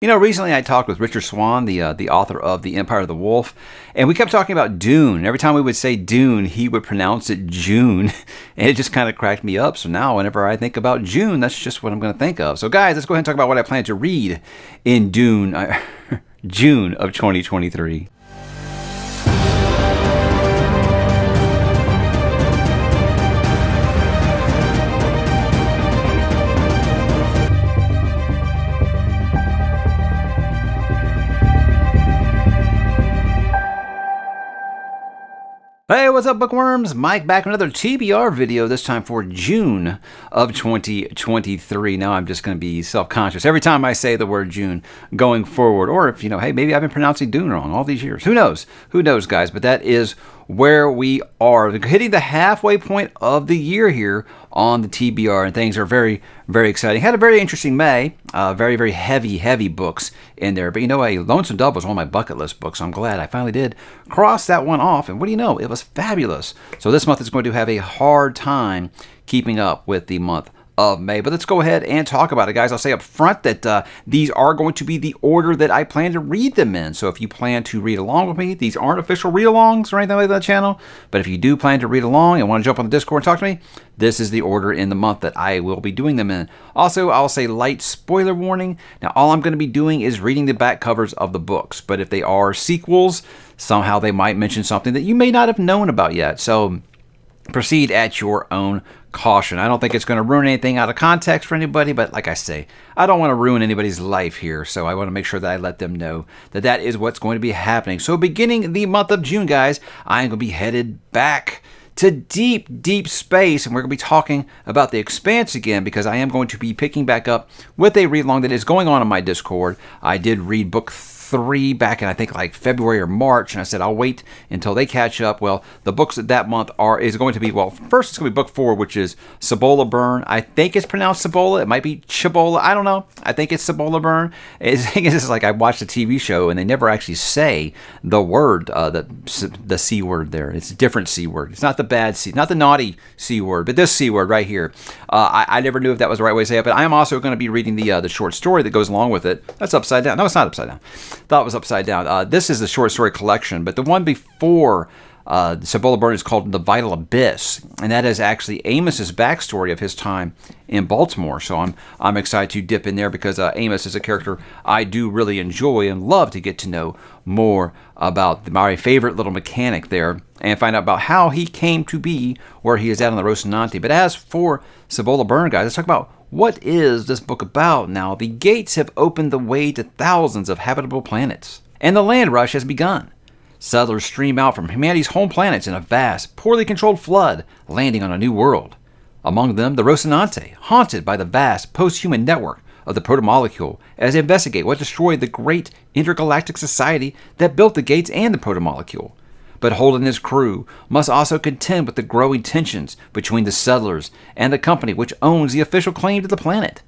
You know, recently I talked with Richard Swan, the author of The Empire of the Wolf, and we kept talking about Dune. Every time we would say Dune, he would pronounce it June, and it just kind of cracked me up. So now whenever I think about June, that's just what I'm going to think of. So guys, let's go ahead and talk about what I plan to read in Dune, June of 2023. Hey, what's up, bookworms? Mike back with another TBR video, this time for June of 2023. Now I'm just going to be self-conscious every time I say the word June going forward. Or if, hey, maybe I've been pronouncing Dune wrong all these years. Who knows? Who knows, guys? But that is where we are. Hitting the halfway point of the year here on the TBR, and things are very, very exciting. Had a very interesting May. Very, very heavy books in there. But a Lonesome Dove was one of my bucket list books, so I'm glad I finally did cross that one off. And what do you know? It was fabulous. So this month is going to have a hard time keeping up with the month of May. But let's go ahead and talk about it, guys. I'll say up front that these are going to be the order that I plan to read them in. So if you plan to read along with me, these aren't official read-alongs or anything like that channel. But if you do plan to read along and want to jump on the Discord and talk to me, this is the order in the month that I will be doing them in. Also, I'll say light spoiler warning. Now, all I'm going to be doing is reading the back covers of the books. But if they are sequels, somehow they might mention something that you may not have known about yet. So proceed at your own caution. I don't think it's going to ruin anything out of context for anybody, but like I say, I don't want to ruin anybody's life here, so I want to make sure that I let them know that that is what's going to be happening. So beginning the month of June, guys, I'm going to be headed back to deep space, and we're going to be talking about The Expanse again, because I am going to be picking back up with a read-along that is going on my Discord. I did read book 3 back in, I think, like February or March, and I said I'll wait until they catch up. Well, the books that month is going to be, well, first it's going to be book 4, which is Cibola Burn. I think it's pronounced Cibola. It might be Chibola. I don't know. I think it's Cibola Burn. It's like I watched a TV show and they never actually say the word, the C word there. It's a different C word. It's not the bad C, not the naughty C word, but this C word right here. I never knew if that was the right way to say it, but I am also going to be reading the short story that goes along with it. That's upside down. No, it's not upside down. Thought it was upside down. This is the short story collection, but the one before Cibola Burn is called The Vital Abyss, and that is actually Amos's backstory of his time in Baltimore. So I'm excited to dip in there, because Amos is a character I do really enjoy and love to get to know more about. My favorite little mechanic there, and find out about how he came to be where he is at on the Rocinante. But as for Cibola Burn, guys, let's talk about what is this book about. Now, the gates have opened the way to thousands of habitable planets, and the land rush has begun. Settlers stream out from humanity's home planets in a vast, poorly controlled flood, landing on a new world. Among them, the Rocinante, haunted by the vast post-human network of the protomolecule, as they investigate what destroyed the great intergalactic society that built the gates and the protomolecule. But Holden and his crew must also contend with the growing tensions between the settlers and the company which owns the official claim to the planet.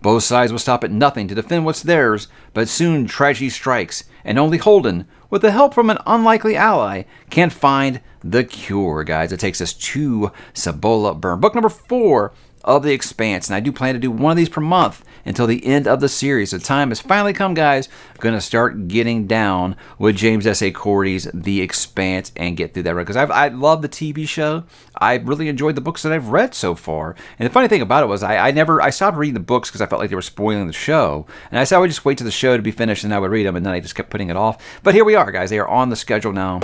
Both sides will stop at nothing to defend what's theirs, but soon tragedy strikes, and only Holden, with the help from an unlikely ally, can find the cure, guys. It takes us to Cibola Burn, book number 4 of The Expanse, and I do plan to do one of these per month until the end of the series. The time has finally come, guys. I'm going to start getting down with James S.A. Cordy's The Expanse and get through that, because I love the TV show. I really enjoyed the books that I've read so far. And the funny thing about it was I stopped reading the books because I felt like they were spoiling the show. And I said I would just wait till the show to be finished and I would read them, and then I just kept putting it off. But here we are, guys. They are on the schedule now,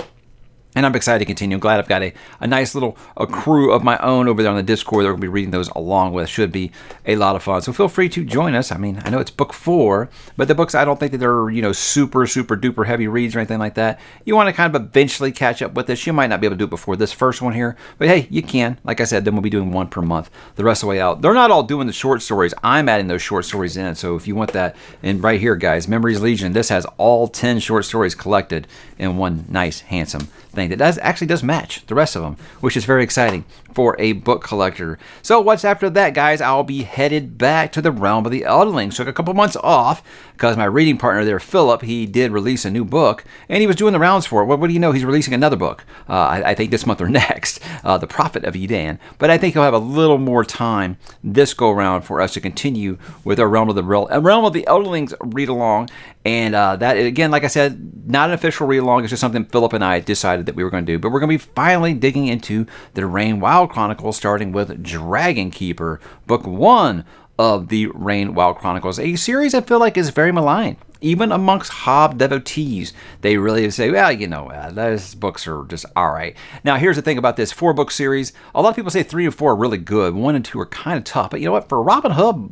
and I'm excited to continue. I'm glad I've got a nice little crew of my own over there on the Discord that we're going to be reading those along with. Should be a lot of fun. So feel free to join us. I mean, I know it's book 4, but the books, I don't think that they're, super duper heavy reads or anything like that. You want to kind of eventually catch up with this. You might not be able to do it before this first one here, but hey, you can. Like I said, then we'll be doing one per month the rest of the way out. They're not all doing the short stories. I'm adding those short stories in. So if you want that, and right here, guys, Memories Legion, this has all 10 short stories collected in one nice, handsome thing that actually does match the rest of them, which is very exciting. for a book collector. So what's after that, guys? I'll be headed back to the realm of the Elderlings. Took a couple months off because my reading partner there, Philip, he did release a new book, and he was doing the rounds for it. What do you know? He's releasing another book. I think this month or next, The Prophet of Edan. But I think he'll have a little more time this go around for us to continue with our realm of the Elderlings read along. And that, again, like I said, not an official read along. It's just something Philip and I decided that we were going to do. But we're going to be finally digging into the Rain Wild Chronicles, starting with Dragon Keeper, book 1 of the Rain Wild Chronicles, a series I feel like is very maligned. Even amongst Hob devotees, they really say, well, you know, those books are just all right. Now, here's the thing about this 4-book series. A lot of people say 3 and 4 are really good. 1 and 2 are kind of tough. But you know what? For a Robin Hobb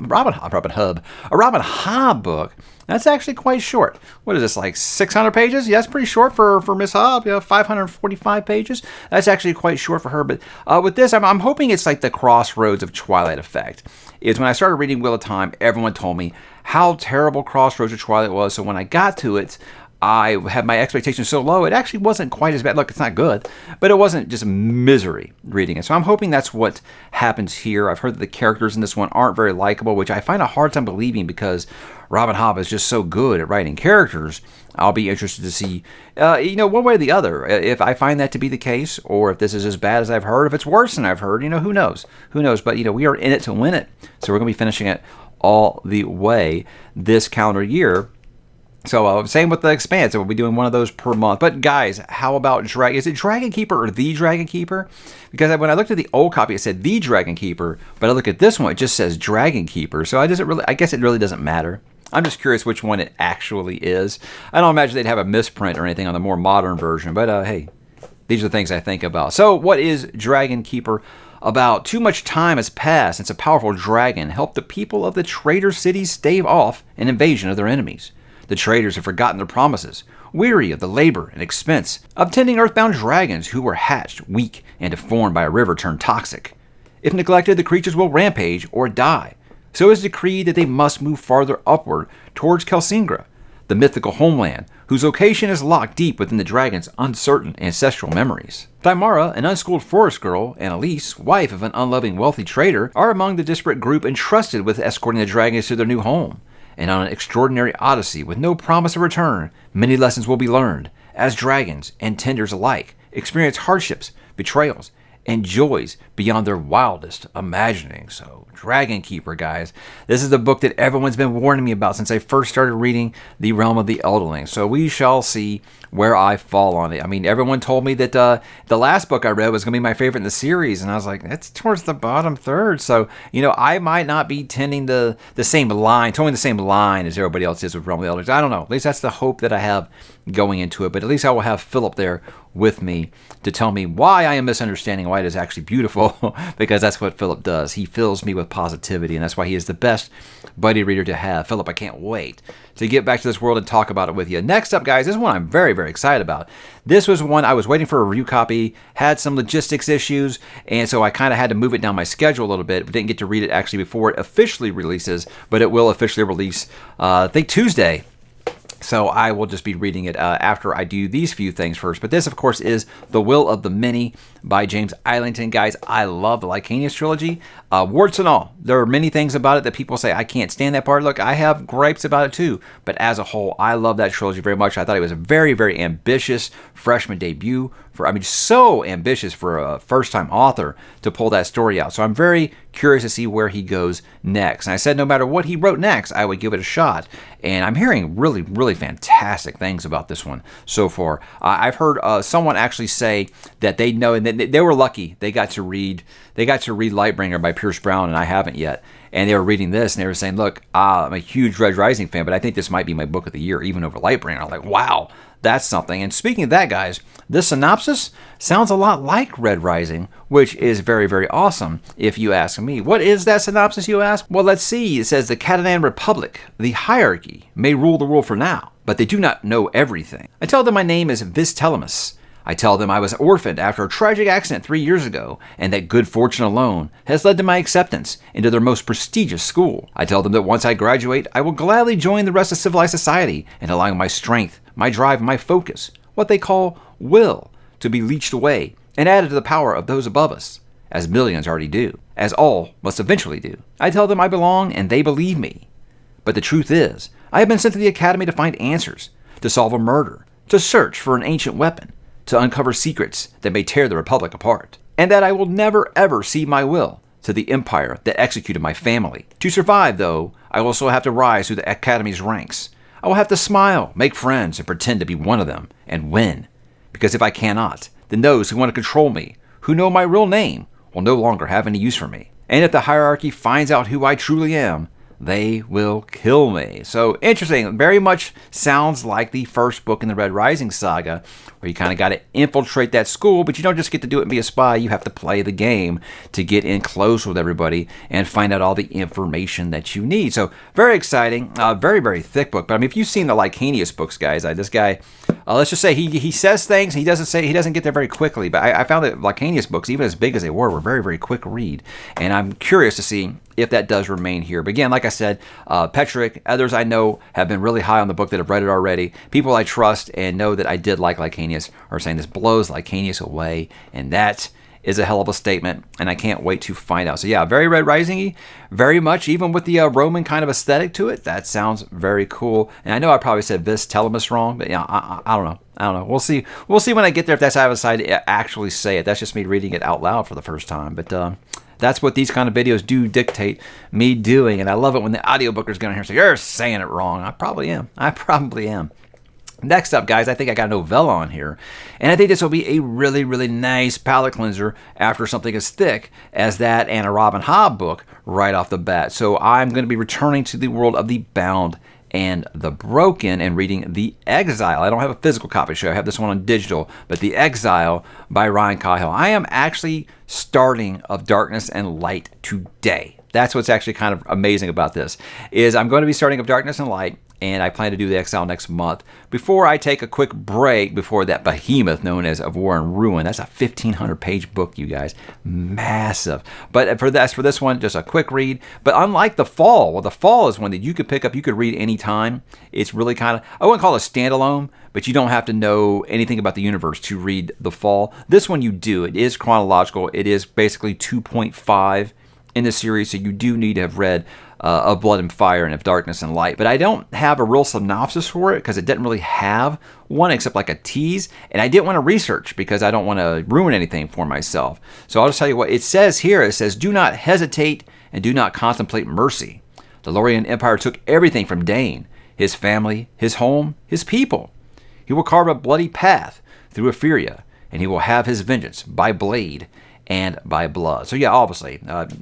book, that's actually quite short. What is this, like 600 pages? Yeah, that's pretty short for Miss Hobb. 545 pages. That's actually quite short for her. But with this, I'm hoping it's like the crossroads of Twilight effect. Is when I started reading Wheel of Time, everyone told me how terrible Crossroads of Twilight was. So when I got to it, I had my expectations so low, it actually wasn't quite as bad. Look, it's not good, but it wasn't just misery reading it. So I'm hoping that's what happens here. I've heard that the characters in this one aren't very likable, which I find a hard time believing because Robin Hobb is just so good at writing characters. I'll be interested to see, one way or the other, if I find that to be the case, or if this is as bad as I've heard, if it's worse than I've heard, who knows? Who knows? But, we are in it to win it. So we're going to be finishing it all the way this calendar year. So same with the Expanse. We'll be doing one of those per month. But guys, how about Dragon? Is it Dragon Keeper or The Dragon Keeper? Because when I looked at the old copy, it said The Dragon Keeper. But I look at this one, it just says Dragon Keeper. So I guess it really doesn't matter. I'm just curious which one it actually is. I don't imagine they'd have a misprint or anything on the more modern version. But hey, these are the things I think about. So what is Dragon Keeper about? Too much time has passed since a powerful dragon helped the people of the traitor cities stave off an invasion of their enemies. The traders have forgotten their promises, weary of the labor and expense of tending earthbound dragons who were hatched, weak, and deformed by a river turned toxic. If neglected, the creatures will rampage or die. So it is decreed that they must move farther upward towards Kelsingra, the mythical homeland, whose location is locked deep within the dragon's uncertain ancestral memories. Thymara, an unschooled forest girl, and Elise, wife of an unloving wealthy trader, are among the disparate group entrusted with escorting the dragons to their new home. And on an extraordinary odyssey with no promise of return, many lessons will be learned, as dragons and tenders alike experience hardships, betrayals, and joys beyond their wildest imagining. So, Dragon Keeper, guys. This is the book that everyone's been warning me about since I first started reading The Realm of the Elderlings. So we shall see where I fall on it. I mean, everyone told me that the last book I read was going to be my favorite in the series, and I was like, that's towards the bottom third. So, I might not be towing the same line as everybody else is with Realm of the Elderlings. I don't know. At least that's the hope that I have going into it. But at least I will have Philip there with me to tell me why I am misunderstanding why it is actually beautiful, because that's what Philip does. He fills me with positivity, and that's why he is the best buddy reader to have. Philip, I can't wait to get back to this world and talk about it with you. Next up, guys, this is one I'm very, very excited about. This was one I was waiting for a review copy, had some logistics issues, and so I kind of had to move it down my schedule a little bit. Didn't get to read it actually before it officially releases, but it will officially release, I think, Tuesday. So I will just be reading it after I do these few things first. But this, of course, is The Will of the Many by James Islington. Guys, I love the Lycanius trilogy. Warts and all. There are many things about it that people say, I can't stand that part. Look, I have gripes about it too. But as a whole, I love that trilogy very much. I thought it was a very, very ambitious freshman debut. So ambitious for a first-time author to pull that story out. So I'm very curious to see where he goes next. And I said no matter what he wrote next, I would give it a shot. And I'm hearing really, really fantastic things about this one so far. I've heard someone actually say that they know, and they were lucky they got to read Lightbringer by Pierce Brown, and I haven't yet. And they were reading this, and they were saying, look, I'm a huge Red Rising fan, but I think this might be my book of the year, even over Lightbringer. I'm like, wow, that's something. And speaking of that, guys, this synopsis sounds a lot like Red Rising, which is very, very awesome, if you ask me. What is that synopsis, you ask? Well, let's see. It says, the Catalan Republic, the hierarchy, may rule the world for now, but they do not know everything. I tell them my name is Vistelemus. I tell them I was orphaned after a tragic accident 3 years ago, and that good fortune alone has led to my acceptance into their most prestigious school. I tell them that once I graduate, I will gladly join the rest of civilized society and allowing my strength, my drive, and my focus, what they call will, to be leached away and added to the power of those above us. as millions already do, as all must eventually do. I tell them I belong, and they believe me. But the truth is, I have been sent to the academy to find answers, to solve a murder, to search for an ancient weapon, to uncover secrets that may tear the Republic apart, and that I will never ever cede my will to the empire that executed my family. To survive, though, I will also have to rise through the academy's ranks. I will have to smile, make friends, and pretend to be one of them, and win. Because if I cannot, then those who want to control me, who know my real name, will no longer have any use for me. And if the hierarchy finds out who I truly am, they will kill me. So interesting. Very much sounds like the first book in the Red Rising saga, where you kind of got to infiltrate that school, but you don't just get to do it and be a spy. You have to play the game to get in close with everybody and find out all the information that you need. So very exciting. Very, very thick book. But I mean, if you've seen the Lycanius books, guys, this guy, let's just say he says things. He doesn't get there very quickly. But I found that Lycanius books, even as big as they were very, very quick read. And I'm curious to see if that does remain here. But again, like I said, Petrick, others I know have been really high on the book that have read it already. People I trust and know that I did like Lycanius are saying this blows Lycanius away, and that is a hell of a statement, and I can't wait to find out. So yeah, very Red Rising-y, very much, even with the Roman kind of aesthetic to it. That sounds very cool. And I know I probably said Vis Telemus wrong, but yeah, I don't know. I don't know. We'll see. We'll see when I get there if that's how I decide to actually say it. That's just me reading it out loud for the first time. But that's what these kind of videos do dictate me doing. And I love it when the audiobooker's going to hear and say, "You're saying it wrong." I probably am. Next up, guys, I think I got a novella on here, and I think this will be a really, really nice palate cleanser after something as thick as that and a Robin Hobb book right off the bat. So I'm going to be returning to the world of the Bound and the Broken and reading The Exile. I don't have a physical copy, so I have this one on digital, but The Exile by Ryan Cahill. I am actually starting Of Darkness and Light today. That's what's actually kind of amazing about this, is I'm going to be starting Of Darkness and Light, and I plan to do The Exile next month before I take a quick break before that behemoth known as Of War and Ruin. That's a 1,500-page book, you guys. Massive. But for this one, just a quick read. But unlike The Fall, well, The Fall is one that you could pick up, you could read anytime. It's really kind of, I wouldn't call it a standalone, but you don't have to know anything about the universe to read The Fall. This one you do. It is chronological. It is basically 2.5 in the series, so you do need to have read Of Blood and Fire and Of Darkness and Light. But I don't have a real synopsis for it because it didn't really have one except like a tease, and I didn't want to research because I don't want to ruin anything for myself. So I'll just tell you what it says here. It says, "Do not hesitate and do not contemplate mercy. The Lorien Empire took everything from Dane, his family, his home, his people. He will carve a bloody path through Etheria, and he will have his vengeance by blade and by blood." So yeah, obviously,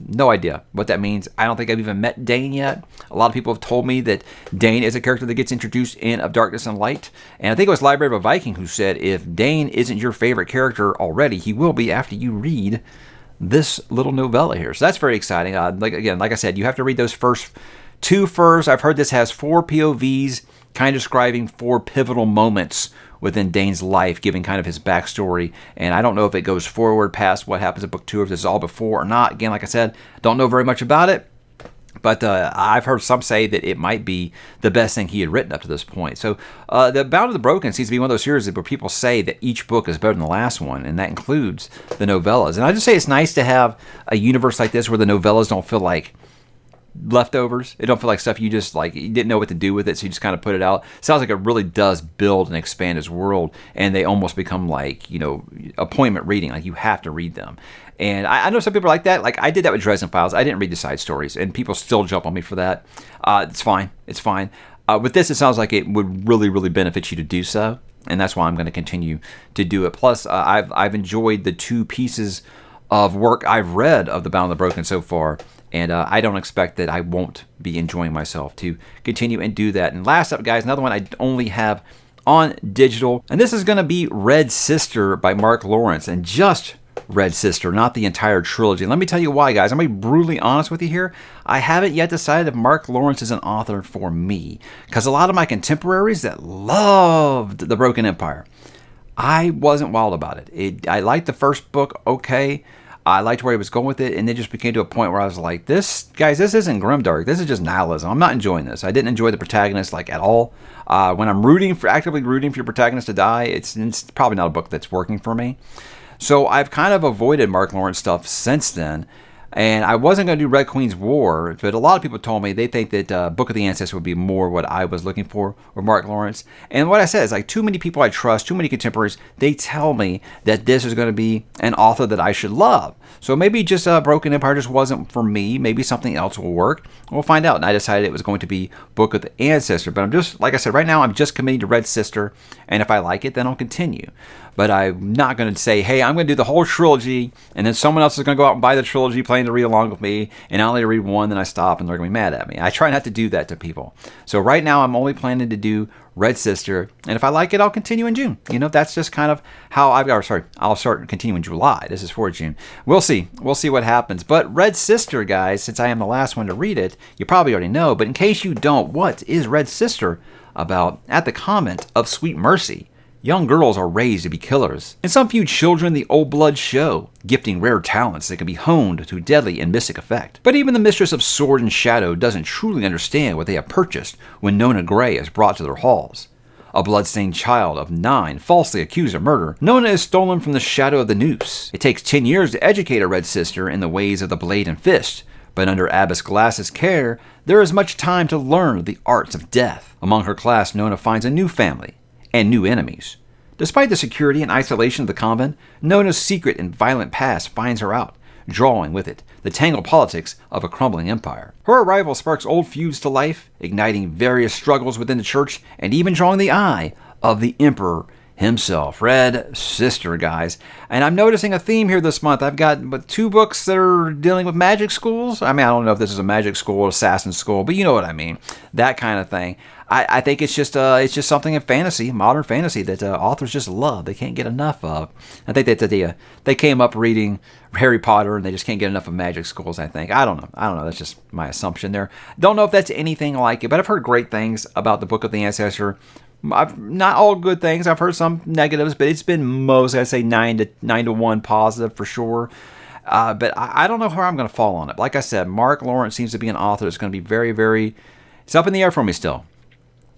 no idea what that means. I don't think I've even met Dane yet. A lot of people have told me that Dane is a character that gets introduced in Of Darkness and Light. And I think it was Library of a Viking who said, if Dane isn't your favorite character already, he will be after you read this little novella here. So that's very exciting. Like I said, you have to read those first two first. I've heard this has 4 POVs, kind of describing 4 pivotal moments within Dane's life, giving kind of his backstory. And I don't know if it goes forward past what happens in book 2, if this is all before or not. Again, like I said, don't know very much about it. But I've heard some say that it might be the best thing he had written up to this point. So the Bound of the Broken seems to be one of those series where people say that each book is better than the last one, and that includes the novellas. And I just say it's nice to have a universe like this where the novellas don't feel like leftovers. It don't feel like stuff you just you didn't know what to do with it, so you just kind of put it out. Sounds like it really does build and expand his world, and they almost become appointment reading. Like you have to read them. And I know some people are like that. Like I did that with Dresden Files. I didn't read the side stories, and people still jump on me for that. It's fine. It's fine. With this, it sounds like it would really, really benefit you to do so, and that's why I'm going to continue to do it. Plus, I've enjoyed the 2 pieces of work I've read of The Bound and the Broken so far. And I don't expect that I won't be enjoying myself to continue and do that. And last up, guys, another one I only have on digital. And this is going to be Red Sister by Mark Lawrence. And just Red Sister, not the entire trilogy. And let me tell you why, guys. I'm going to be brutally honest with you here. I haven't yet decided if Mark Lawrence is an author for me. Because a lot of my contemporaries that loved The Broken Empire, I wasn't wild about it. I liked the first book okay. I liked where he was going with it, and it just became to a point where I was like, this isn't grimdark. This is just nihilism. I'm not enjoying this. I didn't enjoy the protagonist at all. When I'm actively rooting for your protagonist to die, it's probably not a book that's working for me. So I've kind of avoided Mark Lawrence stuff since then. And I wasn't going to do Red Queen's War, but a lot of people told me they think that Book of the Ancestor would be more what I was looking for with Mark Lawrence. And what I said is, like, too many people I trust, too many contemporaries, they tell me that this is going to be an author that I should love. So maybe just Broken Empire just wasn't for me. Maybe something else will work. We'll find out. And I decided it was going to be Book of the Ancestor. But I'm just, like I said, right now I'm just committing to Red Sister. And if I like it, then I'll continue. But I'm not going to say, hey, I'm going to do the whole trilogy, and then someone else is going to go out and buy the trilogy, planning to read along with me, and I only read one, then I stop, and they're going to be mad at me. I try not to do that to people. So right now, I'm only planning to do Red Sister, and if I like it, I'll continue in June. You know, that's just kind of how I'll start continue in July. This is for June. We'll see. We'll see what happens. But Red Sister, guys, since I am the last one to read it, you probably already know, but in case you don't, what is Red Sister about? At the comment of Sweet Mercy, young girls are raised to be killers, and some few children the old blood show, gifting rare talents that can be honed to deadly and mystic effect. But even the mistress of sword and shadow doesn't truly understand what they have purchased when Nona Gray is brought to their halls. A bloodstained child of 9 falsely accused of murder, Nona is stolen from the shadow of the noose. It takes 10 years to educate a Red Sister in the ways of the blade and fist, but under Abbess Glass's care, there is much time to learn the arts of death. Among her class, Nona finds a new family and new enemies. Despite the security and isolation of the convent, Nona's secret and violent past finds her out, drawing with it the tangled politics of a crumbling empire. Her arrival sparks old feuds to life, igniting various struggles within the church, and even drawing the eye of the emperor himself. Red Sister, guys. And I'm noticing a theme here this month. I've got 2 books that are dealing with magic schools. I mean, I don't know if this is a magic school or assassin school, but you know what I mean. That kind of thing. I think it's just something in fantasy, modern fantasy, that authors just love. They can't get enough of. I think that they came up reading Harry Potter and they just can't get enough of magic schools, I think. I don't know. That's just my assumption there. Don't know if that's anything like it, but I've heard great things about the Book of the Ancestor. Not all good things. I've heard some negatives, but it's been most, I'd say 9 to 1 positive for sure. But I don't know where I'm going to fall on it. Like I said, Mark Lawrence seems to be an author that's going to be very, very, it's up in the air for me still.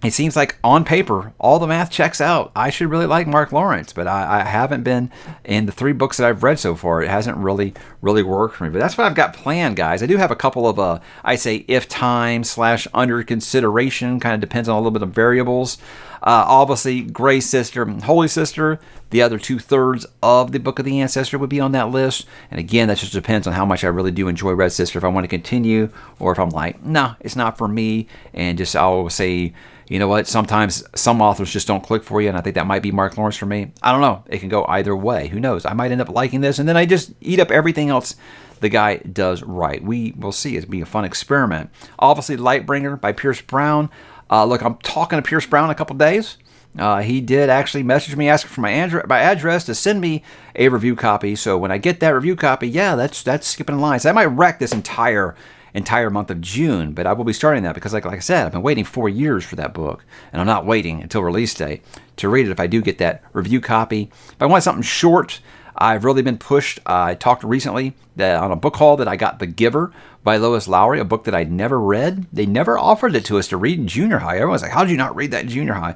It seems like on paper, all the math checks out. I should really like Mark Lawrence, but I haven't been in the 3 books that I've read so far. It hasn't really worked for me. But that's what I've got planned, guys. I do have a couple of, I say, if time / under consideration. Kind of depends on a little bit of variables. Obviously, Gray Sister and Holy Sister. The other 2/3 of the Book of the Ancestor would be on that list. And again, that just depends on how much I really do enjoy Red Sister, if I want to continue, or if I'm like, no, it's not for me. And just I'll say, you know what, sometimes some authors just don't click for you, and I think that might be Mark Lawrence for me. I don't know. It can go either way. Who knows? I might end up liking this, and then I just eat up everything else the guy does right. We will see. It'll be a fun experiment. Obviously, Lightbringer by Pierce Brown. Look, I'm talking to Pierce Brown in a couple days. He did actually message me asking for my address to send me a review copy. So when I get that review copy, yeah, that's skipping lines. I might wreck this entire month of June, but I will be starting that because, like I said, I've been waiting 4 years for that book, and I'm not waiting until release day to read it if I do get that review copy. If I want something short, I've really been pushed. I talked recently that on a book haul that I got The Giver by Lois Lowry, a book that I'd never read. They never offered it to us to read in junior high. Everyone's like, how did you not read that in junior high?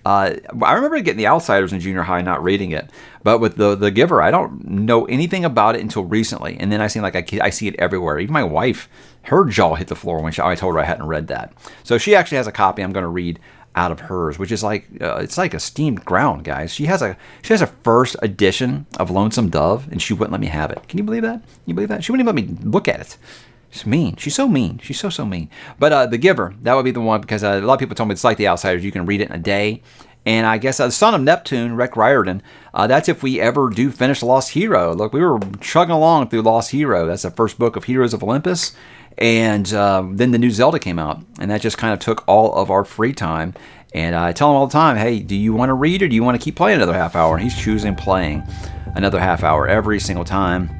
I remember getting The Outsiders in junior high and not reading it. But with the Giver, I don't know anything about it until recently. And then I seem like I see it everywhere. Even my wife, her jaw hit the floor when I told her I hadn't read that. So she actually has a copy I'm going to read out of hers, which is like it's like a steamed ground, guys. She has a first edition of Lonesome Dove, and she wouldn't let me have it. Can you believe that? You believe that? She wouldn't even let me look at it. She's mean. She's so mean. She's so mean. But The Giver, that would be the one, because a lot of people told me it's like The Outsiders. You can read it in a day. And I guess The Son of Neptune, Rick Riordan, that's if we ever do finish Lost Hero. Look, we were chugging along through Lost Hero. That's the first book of Heroes of Olympus. And then the new Zelda came out. And that just kind of took all of our free time. And I tell him all the time, hey, do you want to read or do you want to keep playing another half hour? And he's choosing playing another half hour every single time.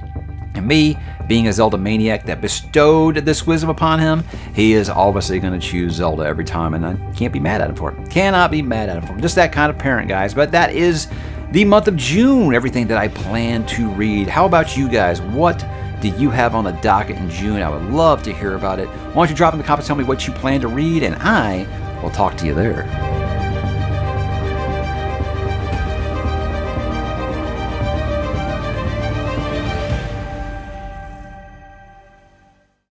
And me, being a Zelda maniac that bestowed this wisdom upon him, he is obviously going to choose Zelda every time, and I can't be mad at him for it. Cannot be mad at him for it. Just that kind of parent, guys. But that is the month of June, everything that I plan to read. How about you guys? What do you have on the docket in June? I would love to hear about it. Why don't you drop in the comments, tell me what you plan to read, and I will talk to you there.